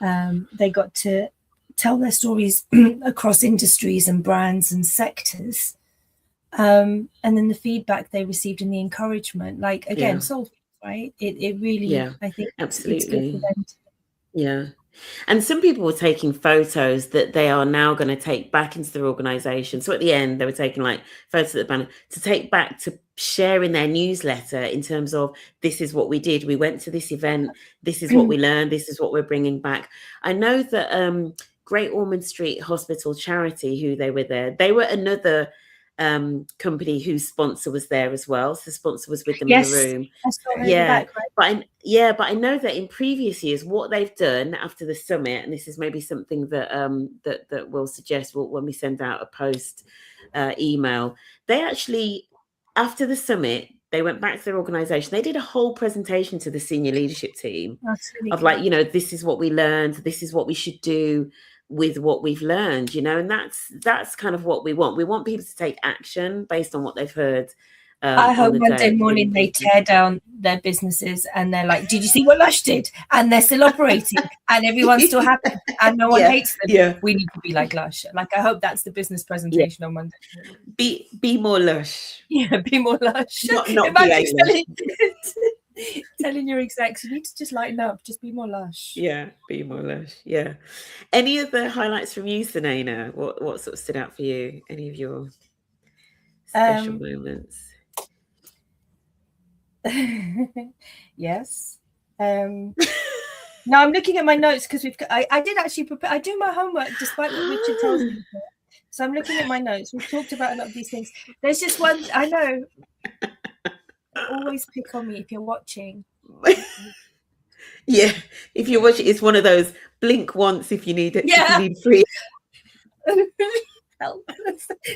They got to tell their stories across industries and brands and sectors. And then the feedback they received and the encouragement, like again, soul, right? It really, I think, absolutely, And some people were taking photos that they are now going to take back into their organization. So at the end, they were taking like photos of the banner to take back to share in their newsletter, in terms of, this is what we did. We went to this event. This is what we learned. This is what we're bringing back. I know that Great Ormond Street Hospital Charity, who they were there, they were another company whose sponsor was there as well. So the sponsor was with them in the room. But I know that in previous years, what they've done after the summit, and this is maybe something that that we'll suggest when we send out a post email, they actually, after the summit, they went back to their organization. They did a whole presentation to the senior leadership team of like, this is what we learned, this is what we should do with what we've learned, and that's kind of what we want. We want people to take action based on what they've heard. I hope Monday morning they tear down their businesses and they're like, did you see what Lush did? And they're still operating and everyone's still happy and no one hates them. We need to be like Lush. Like, I hope that's the business presentation on Monday. Be more Lush. Be more Lush. Not telling your execs, you need to just lighten up, just be more Lush. Be more Lush. Any other highlights from you, Sunaina? What sort of stood out for you? Any of your special moments? Yes. No, I'm looking at my notes because I did actually prepare. I do my homework despite what Richard tells me. So I'm looking at my notes. We've talked about a lot of these things. There's just one. I know. Always pick on me if you're watching. If you're watching, it's one of those blink once if you need it. If you need free. Help.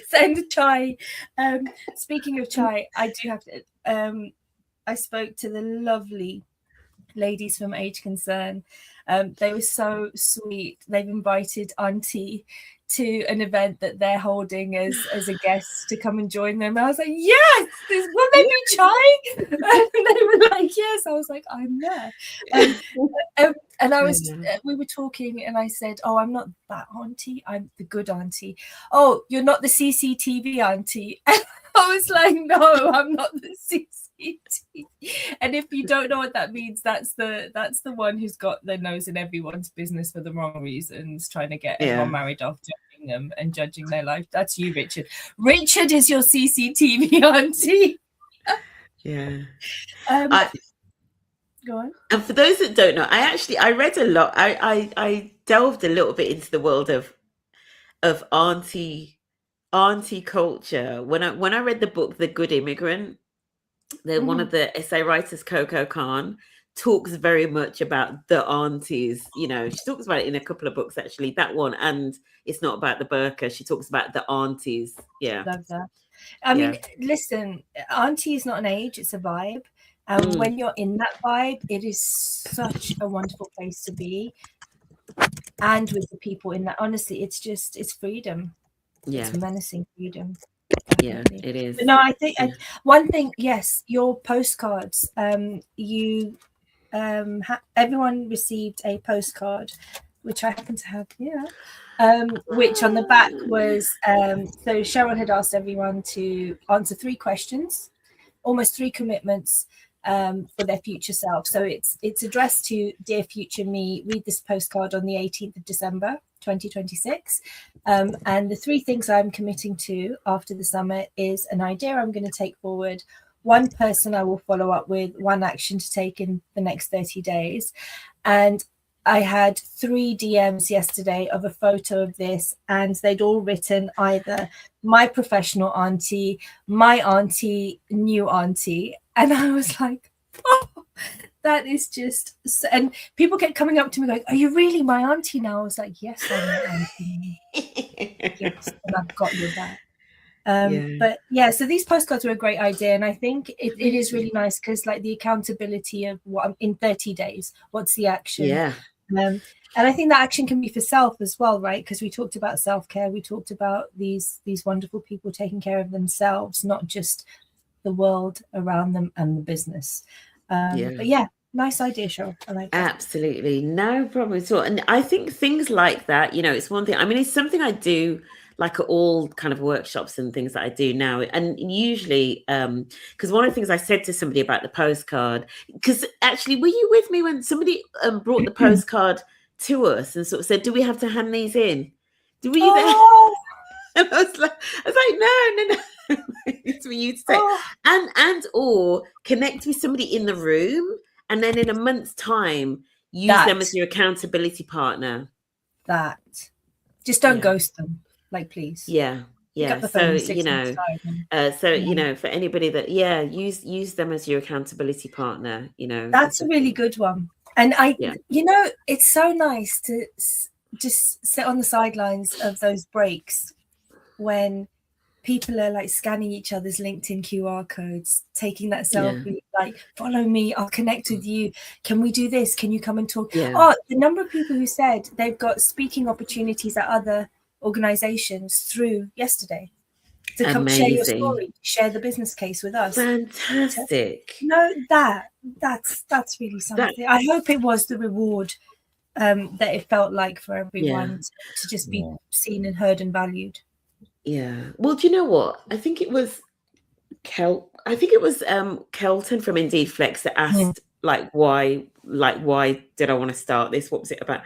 Send chai. Speaking of chai, I do have to. I spoke to the lovely ladies from Age Concern. They were so sweet. They've invited Auntie to an event that they're holding as a guest to come and join them. I was like, yes, will they be chai? And they were like, yes. I was like, I'm there. And I was, we were talking and I said, oh, I'm not that auntie. I'm the good auntie. Oh, you're not the CCTV auntie. And I was like, no, I'm not the CCTV. And if you don't know what that means, that's the one who's got their nose in everyone's business for the wrong reasons, trying to get everyone married off, judging them and judging their life. That's you, Richard. Richard is your CCTV auntie. Go on. And for those that don't know, I read a lot. I delved a little bit into the world of of auntie culture. When I read the book The Good Immigrant, one of the essay writers, Coco Khan, talks very much about the aunties. You know, she talks about it in a couple of books, actually, that one, and It's Not About the Burqa. She talks about the aunties. Yeah. Love that. I mean, listen, auntie is not an age, it's a vibe. And when you're in that vibe, it is such a wonderful place to be. And with the people in that, honestly, it's freedom. Yeah. It's menacing freedom. Definitely. Yeah, it is. But no, I think one thing, yes, your postcards, you everyone received a postcard, which I happen to have here, which on the back was, so Sheryl had asked everyone to answer 3 questions, almost 3 commitments for their future self. So it's addressed to Dear Future Me. Read this postcard on the 18th of December, 2026. And the 3 things I'm committing to after the summer is an idea I'm going to take forward, 1 person I will follow up with, 1 action to take in the next 30 days. And I had 3 DMs yesterday of a photo of this, and they'd all written either my professional auntie, my auntie, new auntie. And I was like, oh, that is just, and people kept coming up to me going, are you really my auntie now? I was like, yes, I'm your auntie. Yes, and I've got your back. But yeah, so these postcards were a great idea, and I think it is really nice because, like, the accountability of what I'm in 30 days, what's the action? And I think that action can be for self as well, right? Because we talked about self-care, we talked about these wonderful people taking care of themselves, not just the world around them and the business. But yeah, nice idea, Sheryl. I like that. Absolutely, no problem at all. And I think things like that, you know, it's one thing. I mean, it's something I do like at all kind of workshops and things that I do now. And usually, because one of the things I said to somebody about the postcard, because actually, were you with me when somebody brought the postcard to us and sort of said, do we have to hand these in? Were you there? And I was like, no. It's for you to take. And or connect with somebody in the room, and then in a month's time, use them as your accountability partner. That. Just don't ghost them. Like, please. Yeah. So, you know, you know, for anybody that, use them as your accountability partner, you know. That's a really good one. And you know, it's so nice to just sit on the sidelines of those breaks when people are like scanning each other's LinkedIn QR codes, taking that selfie, like, follow me, I'll connect with you. Can we do this? Can you come and talk? Oh, the number of people who said they've got speaking opportunities at other organizations through yesterday to come share your story, share the business case with us. Fantastic. No, that's really something. I hope it was the reward that it felt like for everyone to just be seen and heard and valued. Yeah. Well, do you know what? I think it was Kelton from Indeed Flex that asked why did I want to start this? What was it about?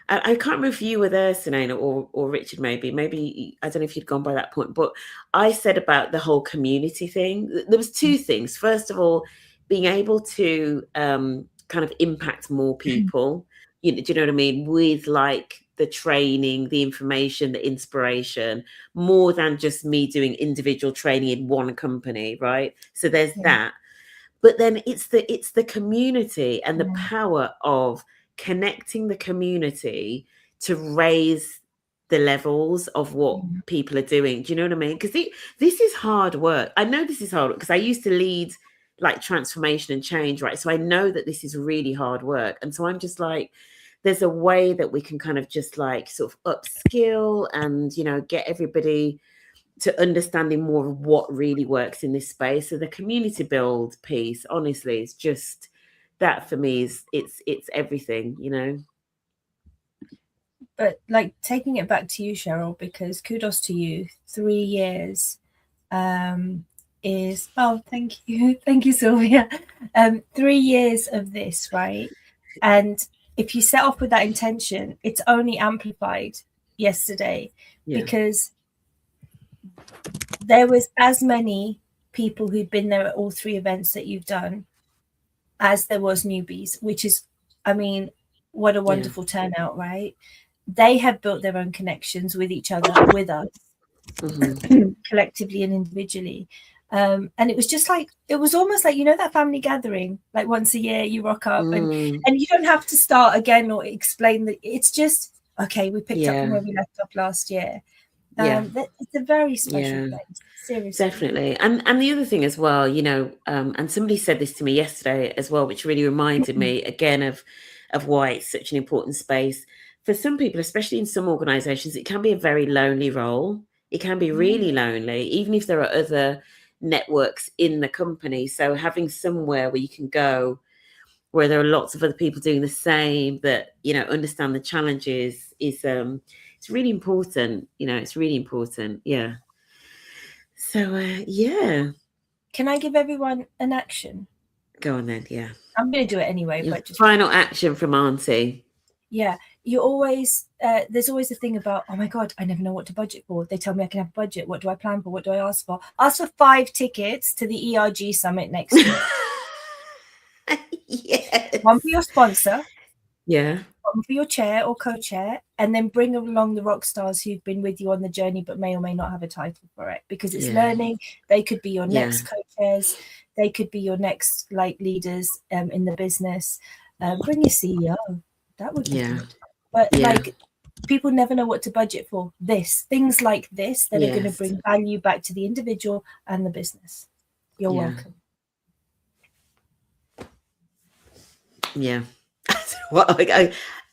I can't remember if you were there, Sunaina, or Richard, maybe, I don't know if you'd gone by that point, but I said about the whole community thing. There was 2 things. First of all, being able to kind of impact more people, do you know what I mean? With like the training, the information, the inspiration, more than just me doing individual training in one company, right? So there's that. But then it's the community and the power of connecting the community to raise the levels of what people are doing. Do you know what I mean? Because this is hard work. I know this is hard work because I used to lead like transformation and change, right? So I know that this is really hard work. And so I'm just like, there's a way that we can kind of just like sort of upskill and, you know, get everybody to understanding more of what really works in this space. So the community build piece, honestly, is just that for me is it's everything, you know. But like taking it back to you, Sheryl, because kudos to you. 3 years is thank you, Sylvia. 3 years of this, right? And if you set off with that intention, it's only amplified yesterday because there was as many people who'd been there at all 3 events that you've done as there was newbies, which is, I mean, what a wonderful turnout, right? they have built their own connections with each other, with us, collectively and individually. And it was just like, it was almost like, you know, that family gathering, like once a year you rock up and you don't have to start again or explain that. It's just, okay, we picked up from where we left off last year. It's a very special place, seriously. Definitely. And the other thing as well, you know, and somebody said this to me yesterday as well, which really reminded me again of why it's such an important space. For some people, especially in some organizations, it can be a very lonely role. It can be really lonely, even if there are other networks in the company. So having somewhere where you can go, where there are lots of other people doing the same, that, you know, understand the challenges, is it's really important. You know, it's really important. Yeah. So can I give everyone an action? Go on then. Yeah, I'm going to do it anyway. Your but just final action from Auntie. Yeah, you always there's always a thing about, oh my god, I never know what to budget for. They tell me I can have a budget. What do I plan for? What do I ask for? Ask for 5 tickets to the ERG summit next week. Yes. One for your sponsor. Yeah. One for your chair or co-chair, and then bring along the rock stars who've been with you on the journey but may or may not have a title for it, because it's learning. They could be your next co-chairs. They could be your next like leaders in the business. Bring your CEO. That would be good. But like, people never know what to budget for. Things like this that are going to bring value back to the individual and the business. You're welcome. Yeah.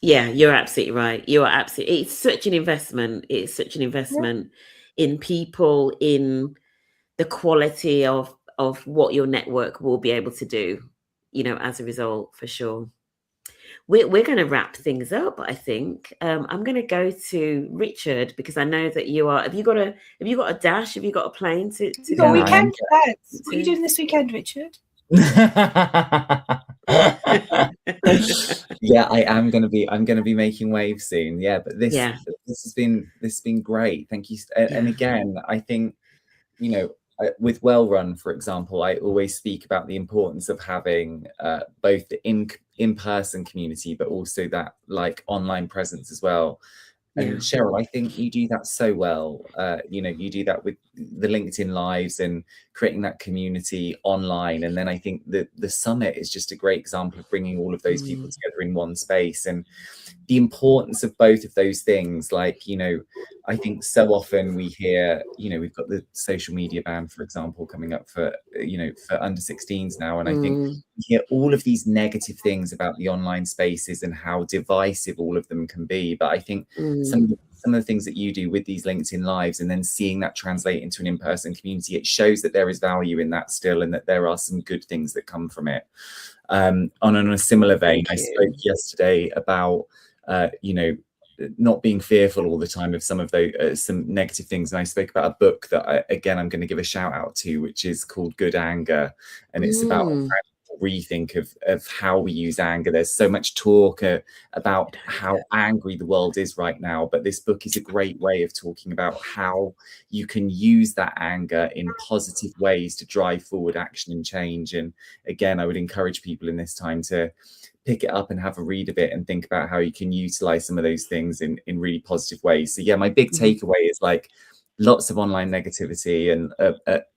You're absolutely right. You are absolutely. It's such an investment. It's such an investment in people, in the quality of what your network will be able to do, you know, as a result, for sure. We're going to wrap things up, I think. I'm going to go to Richard, because I know that you are. Have you got a dash? Have you got a plane to go? Weekend plans. What are you doing this weekend, Richard? Yeah, I'm going to be making waves soon. Yeah, but this has been great. Thank you. And again, I think, you know, with Well Run, for example, I always speak about the importance of having both the in-person community, but also that like online presence as well. And Sheryl, I think you do that so well. You know, you do that with the LinkedIn Lives and creating that community online. And then I think that the summit is just a great example of bringing all of those people together in one space, and the importance of both of those things. Like, you know, I think so often we hear, you know, we've got the social media ban, for example, coming up for, you know, for under 16s now. And I think we hear all of these negative things about the online spaces and how divisive all of them can be. But I think some of the things that you do with these LinkedIn Lives, and then seeing that translate into an in-person community, it shows that there is value in that still, and that there are some good things that come from it. On a similar vein, I spoke yesterday about, you know, not being fearful all the time of some of those some negative things, and I spoke about a book that I'm going to give a shout out to, which is called Good Anger, and it's about rethink of how we use anger. There's so much talk about how angry the world is right now, but this book is a great way of talking about how you can use that anger in positive ways to drive forward action and change. And again, I would encourage people in this time to pick it up and have a read of it and think about how you can utilize some of those things in really positive ways. So yeah, my big takeaway is like lots of online negativity and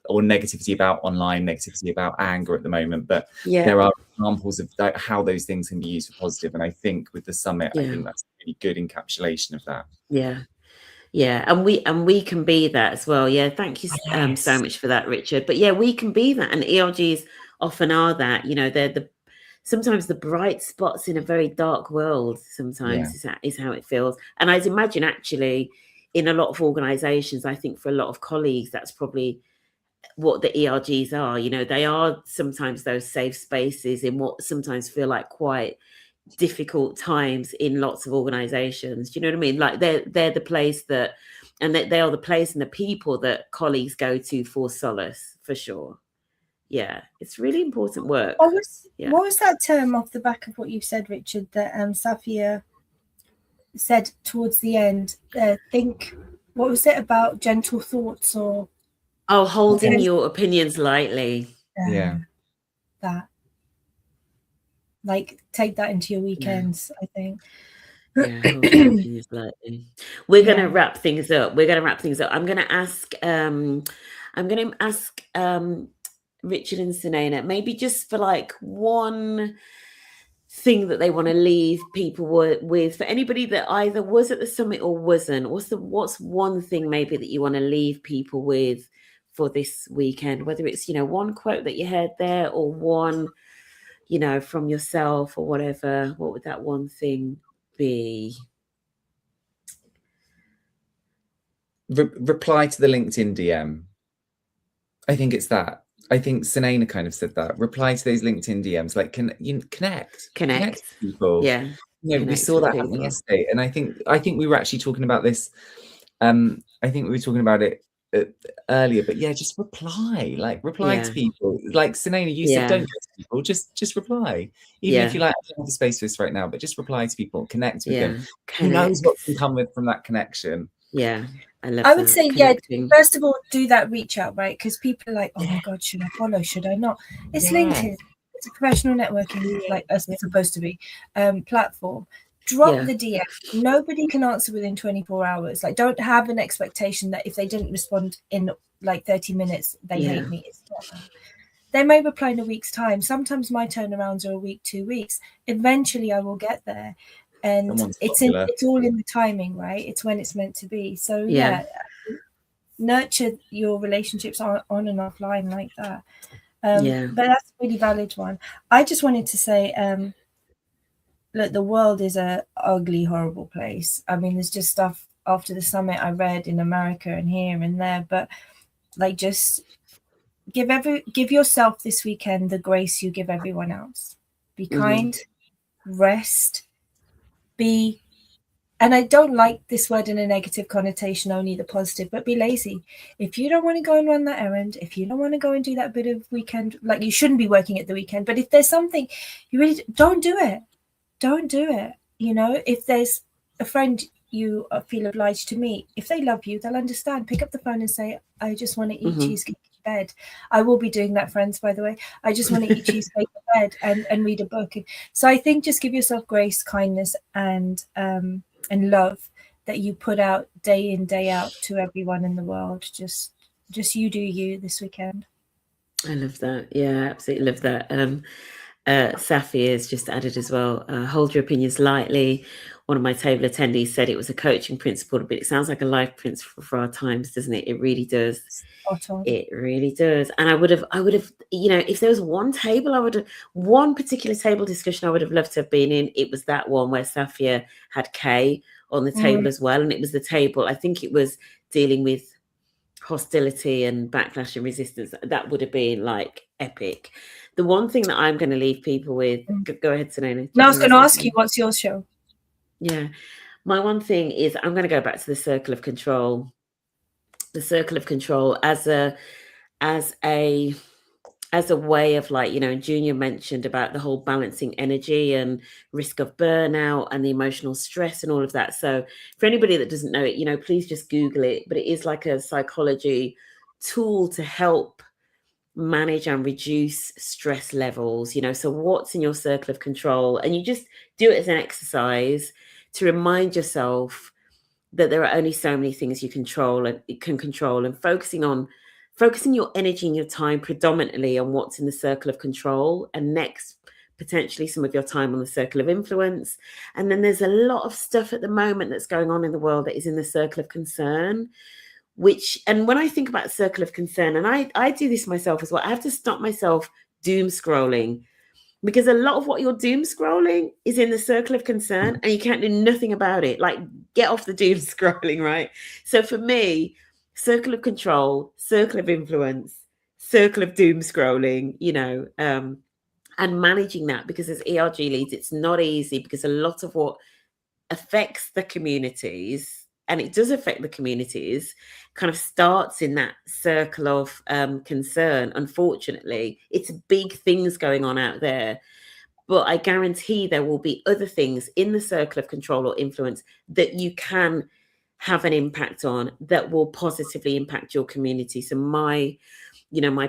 or negativity about online, negativity about anger at the moment, but there are examples of how those things can be used for positive. And I think with the summit, I think that's a really good encapsulation of that. And we can be that as well. Thank you so much for that, Richard. But we can be that, and ERGs often are that. You know, they're sometimes the bright spots in a very dark world. Sometimes is how it feels. And I'd imagine actually in a lot of organizations, I think for a lot of colleagues, that's probably what the ERGs are. You know, they are sometimes those safe spaces in what sometimes feel like quite difficult times in lots of organizations. Do you know what I mean? Like they're the place that, and they are the place and the people that colleagues go to for solace, for sure. Yeah, it's really important work. What was that term off the back of what you said, Richard, that Safia said towards the end? What was it about gentle thoughts or? Oh, holding your opinions lightly. That. Like, take that into your weekends, I think. Yeah, hold your opinions lightly. We're gonna wrap things up. I'm gonna ask Richard and Sunaina, maybe just for like one thing that they want to leave people with, for anybody that either was at the summit or wasn't. What's one thing maybe that you want to leave people with for this weekend? Whether it's, one quote that you heard there, or one, from yourself, or whatever. What would that one thing be? Reply to the LinkedIn DM. I think it's that. I think Sunaina kind of said that. Reply to those LinkedIn DMs. Like, connect with people. Yeah. We saw that happening yesterday, and I think we were actually talking about this. I think we were talking about it earlier, but yeah, just reply to people. Like Sunaina, you said, don't go to people, just reply. Even if you like, I don't have the space for this right now, but just reply to people, connect with them. Who knows what can come from that connection? Yeah, I would say, first of all, do that reach out, right? Because people are like, oh my God, should I follow? Should I not? It's LinkedIn. It's a professional networking, like us, it's supposed to be, platform. Drop the DM. Nobody can answer within 24 hours. Like, don't have an expectation that if they didn't respond in like 30 minutes, they hate me. It's not that. They may reply in a week's time. Sometimes my turnarounds are a week, 2 weeks. Eventually, I will get there. And it's all in the timing, right? It's when it's meant to be. So nurture your relationships on and offline like that. But that's a really valid one. I just wanted to say, look, the world is a ugly, horrible place. I mean, there's just stuff after the summit I read in America and here and there, but like, just give yourself this weekend the grace you give everyone else. Be kind, rest. And I don't like this word in a negative connotation, only the positive, but be lazy. If you don't want to go and run that errand, if you don't want to go and do that bit of weekend, like, you shouldn't be working at the weekend, but if there's something you really don't do it. If there's a friend you feel obliged to meet, if they love you, they'll understand. Pick up the phone and say, I just want to eat cheesecake in bed. I will be doing that, friends, by the way. I just want to eat cheesecake in bed and read a book. So I think just give yourself grace, kindness, and love that you put out day in, day out to everyone in the world. Just you do you this weekend. I love that. Yeah, absolutely love that. Safi has just added as well, hold your opinions lightly. One of my table attendees said it was a coaching principle, but it sounds like a life principle for our times, doesn't it? It really does. It really does. And I would have, if there was one particular table discussion I would have loved to have been in, it was that one where Safia had Kay on the table as well. And it was the table, I think it was dealing with hostility and backlash and resistance. That would have been like epic. The one thing that I'm going to leave people with, go ahead, Sunaina. No, I was going to ask you, what's your show? Yeah. My one thing is I'm going to go back to the circle of control. The circle of control as a way of, like, Junior mentioned about the whole balancing energy and risk of burnout and the emotional stress and all of that. So for anybody that doesn't know it, please just Google it. But it is like a psychology tool to help manage and reduce stress levels. So what's in your circle of control? And you just do it as an exercise to remind yourself that there are only so many things you can control, and focusing your energy and your time predominantly on what's in the circle of control, and next potentially some of your time on the circle of influence. And then there's a lot of stuff at the moment that's going on in the world that is in the circle of concern, and when I think about circle of concern, and I do this myself as well, I have to stop myself doom scrolling, because a lot of what you're doom scrolling is in the circle of concern and you can't do nothing about it. Like, get off the doom scrolling, right? So for me, circle of control, circle of influence, circle of doom scrolling, and managing that, because as ERG leads, it's not easy, because a lot of what affects the communities, and it does affect the communities, kind of starts in that circle of concern. Unfortunately, it's big things going on out there, but I guarantee there will be other things in the circle of control or influence that you can have an impact on that will positively impact your community. So my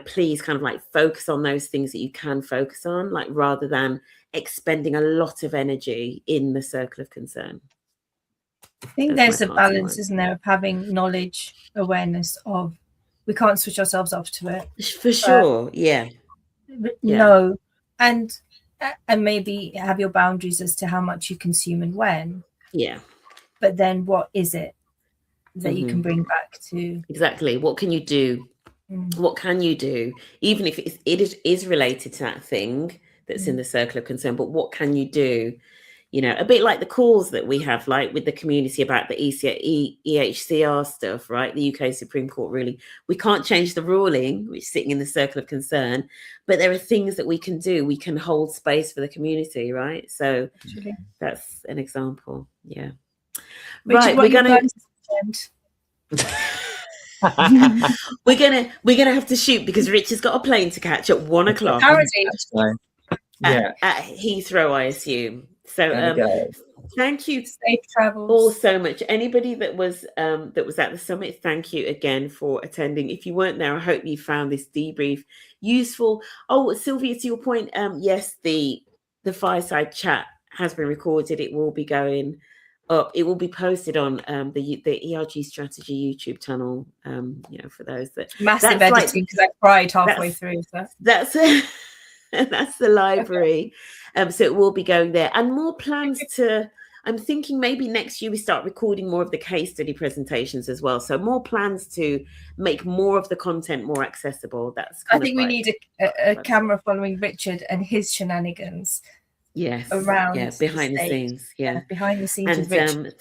plea is kind of like, focus on those things that you can focus on, like, rather than expending a lot of energy in the circle of concern. I think there's a balance, isn't there, of having knowledge, awareness of, we can't switch ourselves off to it. For sure, yeah. No, and maybe have your boundaries as to how much you consume and when. Yeah. But then what is it that you can bring back to? Exactly. What can you do? What can you do? Even if it is related to that thing that's in the circle of concern, but what can you do? You know, a bit like the calls that we have, like with the community about the EHCR stuff, right? The UK Supreme Court ruling. We can't change the ruling, which is sitting in the circle of concern, but there are things that we can do. We can hold space for the community, right? So that's an example. Yeah. Richard, right, we're gonna we're gonna have to shoot because Richard's got a plane to catch at 1 o'clock. At Heathrow, I assume. So thank you, safe travels, all so much. Anybody that was at the summit, thank you again for attending. If you weren't there, I hope you found this debrief useful. Oh, Sylvia, to your point, yes, the fireside chat has been recorded. It will be going up. It will be posted on the ERG Strategy YouTube channel. You know, for those that massive editing because I cried halfway through. So. That's that's the library. So it will be going there, and more plans to. I'm thinking maybe next year we start recording more of the case study presentations as well. So more plans to make more of the content more accessible. That's. I think we need a camera following Richard and his shenanigans. Yes. Around. Behind the scenes. Yeah. Behind the scenes. And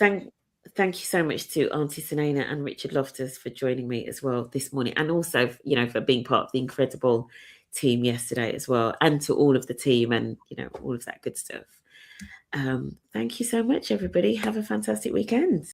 thank you so much to Auntie Sunaina and Richard Loftus for joining me as well this morning, and also for being part of the incredible team yesterday as well, and to all of the team and all of that good stuff. Thank you so much, everybody. Have a fantastic weekend.